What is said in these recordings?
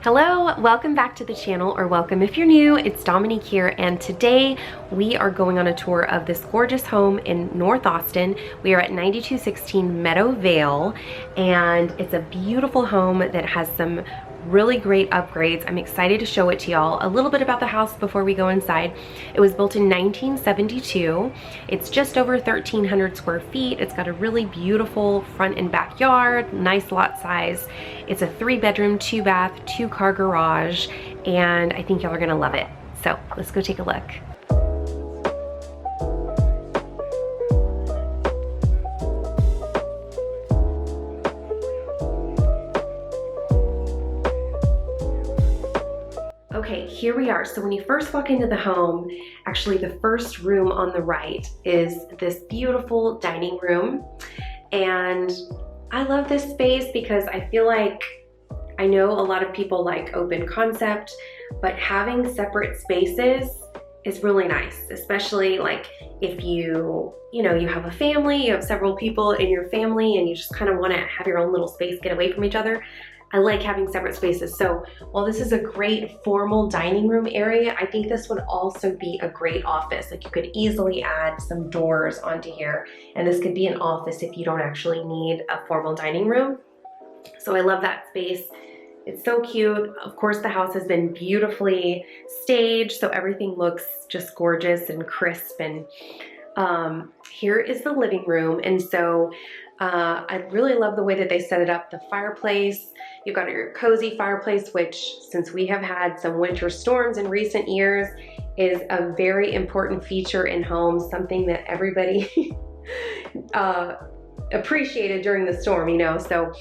Hello, welcome back to the channel, or welcome if you're new. It's Dominique here, and today we are going on a tour of this gorgeous home in North Austin. We are at 9216 Meadow Vale, and it's a beautiful home that has some really great upgrades. I'm excited to show it to y'all. A little bit about the house before we go inside. It was built in 1972. It's just over 1,300 square feet. It's got a really beautiful front and backyard, nice lot size. It's a 3-bedroom, 2-bath, 2-car garage, and I think y'all are gonna love it. So let's go take a look. Okay, here we are. So when you first walk into the home, actually the first room on the right is this beautiful dining room. And I love this space because I feel like, I know a lot of people like open concept, but having separate spaces is really nice, especially like if you have a family, you have several people in your family and you just kind of want to have your own little space, get away from each other. I like having separate spaces. So while this is a great formal dining room area, I think this would also be a great office. Like you could easily add some doors onto here, and this could be an office if you don't actually need a formal dining room. So I love that space. It's so cute. Of course, the house has been beautifully staged, so everything looks just gorgeous and crisp. And here is the living room. And so I really love the way that they set it up. The fireplace, you've got your cozy fireplace, which since we have had some winter storms in recent years, is a very important feature in homes, something that everybody appreciated during the storm, So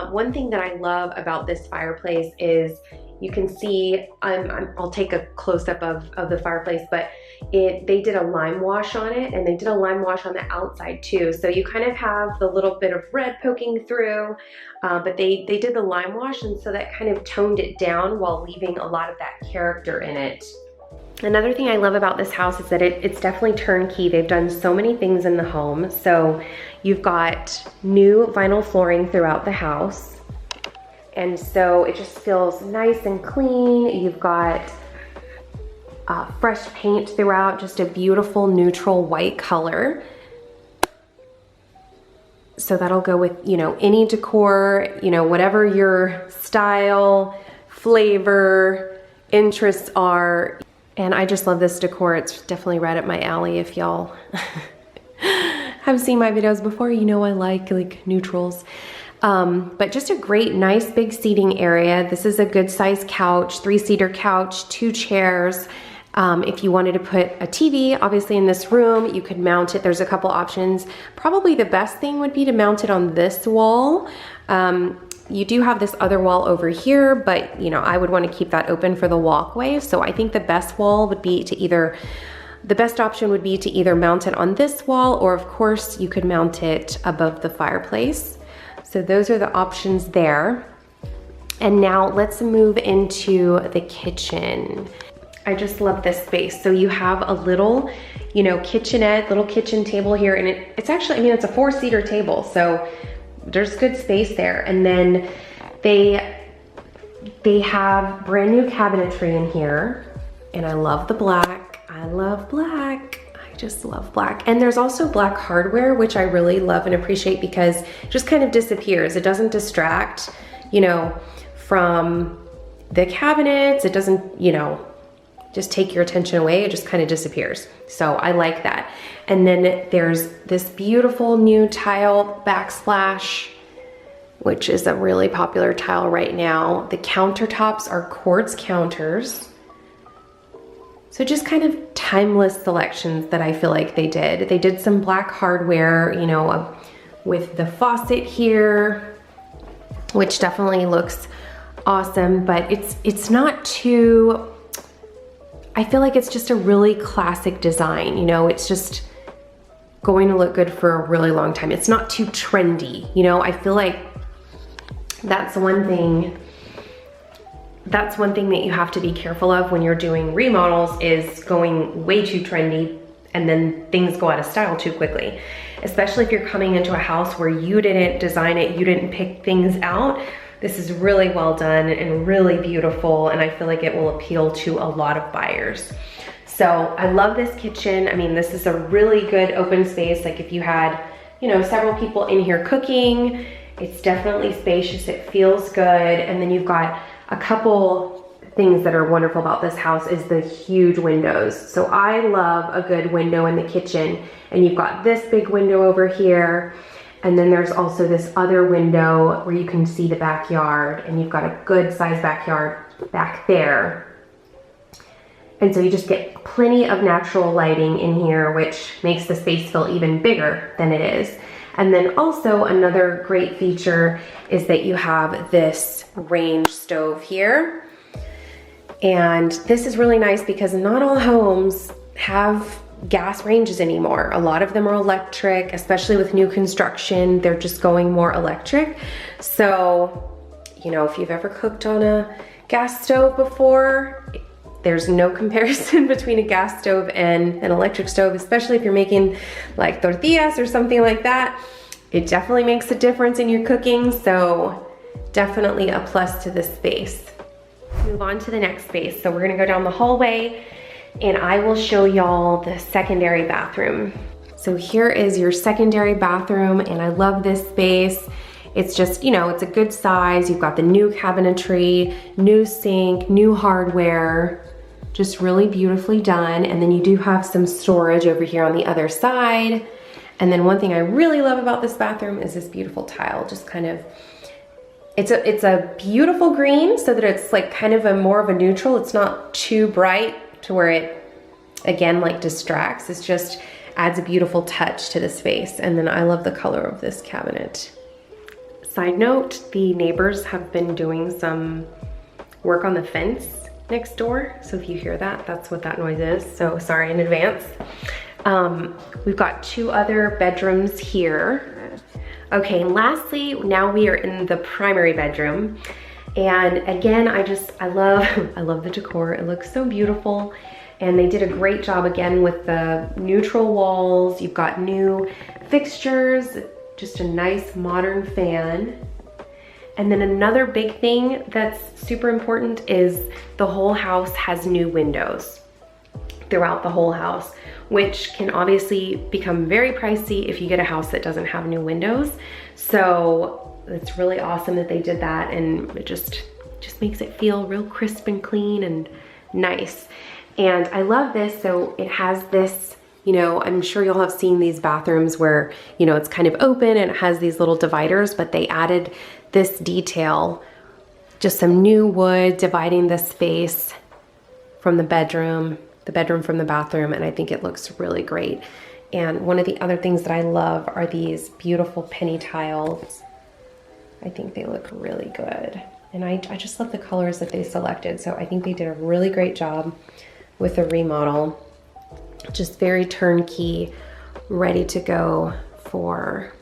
one thing that I love about this fireplace is you can see, I'll take a close-up of the fireplace, but they did a lime wash on it, and they did a lime wash on the outside too. So you kind of have the little bit of red poking through, but they did the lime wash, and so that kind of toned it down while leaving a lot of that character in it. Another thing I love about this house is that it's definitely turnkey. They've done so many things in the home. So you've got new vinyl flooring throughout the house. And so it just feels nice and clean. You've got fresh paint throughout, just a beautiful neutral white color. So that'll go with, any decor, whatever your style, flavor, interests are. And I just love this decor. It's definitely right up my alley. If y'all have seen my videos before, I like neutrals. But just a great, nice, big seating area. This is a good size couch, 3-seater couch, 2 chairs. If you wanted to put a TV, obviously in this room, you could mount it. There's a couple options. Probably the best thing would be to mount it on this wall. You do have this other wall over here, but I would want to keep that open for the walkway. So I think the best option would be to either mount it on this wall, or of course you could mount it above the fireplace. So those are the options there. And now let's move into the kitchen. I just love this space. So you have a little, kitchenette, little kitchen table here, and it's actually, it's a 4-seater table, so there's good space there. And then they have brand new cabinetry in here, and I love the black. I love black. I just love black. And there's also black hardware, which I really love and appreciate because it just kind of disappears. It doesn't distract, from the cabinets. It doesn't, just take your attention away. It just kind of disappears. So I like that. And then there's this beautiful new tile backsplash, which is a really popular tile right now. The countertops are quartz counters. So just kind of timeless selections that I feel like they did. They did some black hardware, with the faucet here, which definitely looks awesome, but it's not too, I feel like it's just a really classic design, it's just going to look good for a really long time. It's not too trendy, I feel like that's one thing that you have to be careful of when you're doing remodels, is going way too trendy and then things go out of style too quickly. Especially if you're coming into a house where you didn't design it, you didn't pick things out. This is really well done and really beautiful, and I feel like it will appeal to a lot of buyers. So I love this kitchen. I mean, this is a really good open space. Like if you had, you know, several people in here cooking, it's definitely spacious, it feels good. And then you've got a couple things that are wonderful about this house is the huge windows. So I love a good window in the kitchen, and you've got this big window over here. And then there's also this other window where you can see the backyard, and you've got a good sized backyard back there. And so you just get plenty of natural lighting in here, which makes the space feel even bigger than it is. And then also another great feature is that you have this range stove here. And this is really nice because not all homes have gas ranges anymore. A lot of them are electric, especially with new construction, they're just going more electric. So, you know, if you've ever cooked on a gas stove before, there's no comparison between a gas stove and an electric stove, especially if you're making like tortillas or something like that. It definitely makes a difference in your cooking, so definitely a plus to this space. Move on to the next space. So we're gonna go down the hallway and I will show y'all the secondary bathroom. So here is your secondary bathroom, and I love this space. It's just, you know, it's a good size. You've got the new cabinetry, new sink, new hardware, just really beautifully done. And then you do have some storage over here on the other side. And then one thing I really love about this bathroom is this beautiful tile, just kind of, it's a beautiful green so that it's like kind of a more of a neutral. It's not too bright to where it, again, like distracts. It just adds a beautiful touch to the space. And then I love the color of this cabinet. Side note, the neighbors have been doing some work on the fence next door. So if you hear that, that's what that noise is. So sorry in advance. We've got two other bedrooms here. Okay, and lastly, now we are in the primary bedroom. And again, I love the decor. It looks so beautiful. And they did a great job again with the neutral walls. You've got new fixtures, just a nice modern fan. And then another big thing that's super important is the whole house has new windows throughout the whole house, which can obviously become very pricey if you get a house that doesn't have new windows. So it's really awesome that they did that, and it just makes it feel real crisp and clean and nice. And I love this. So it has this, you know, I'm sure you'll have seen these bathrooms where, you know, it's kind of open and it has these little dividers, but they added this detail, just some new wood dividing the space from the bedroom from the bathroom, and I think it looks really great. And one of the other things that I love are these beautiful penny tiles. I think they look really good. And I just love the colors that they selected. So I think they did a really great job with the remodel. Just very turnkey, ready to go for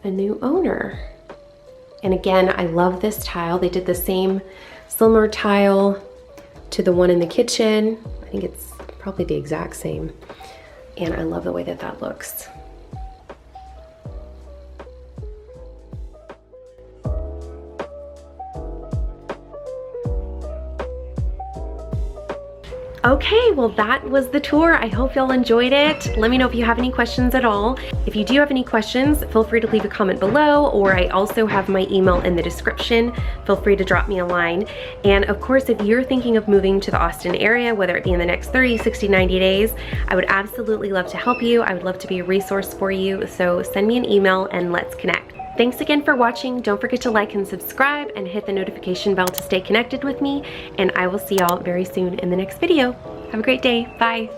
a new owner. And again, I love this tile. They did the same similar tile to the one in the kitchen. I think it's probably the exact same. And I love the way that that looks. Okay, well that was the tour. I hope y'all enjoyed it. Let me know if you have any questions at all. If you do have any questions, feel free to leave a comment below, or I also have my email in the description. Feel free to drop me a line. And of course, if you're thinking of moving to the Austin area, whether it be in the next 30, 60, 90 days, I would absolutely love to help you. I would love to be a resource for you. So send me an email and let's connect. Thanks again for watching. Don't forget to like and subscribe and hit the notification bell to stay connected with me. And I will see y'all very soon in the next video. Have a great day. Bye.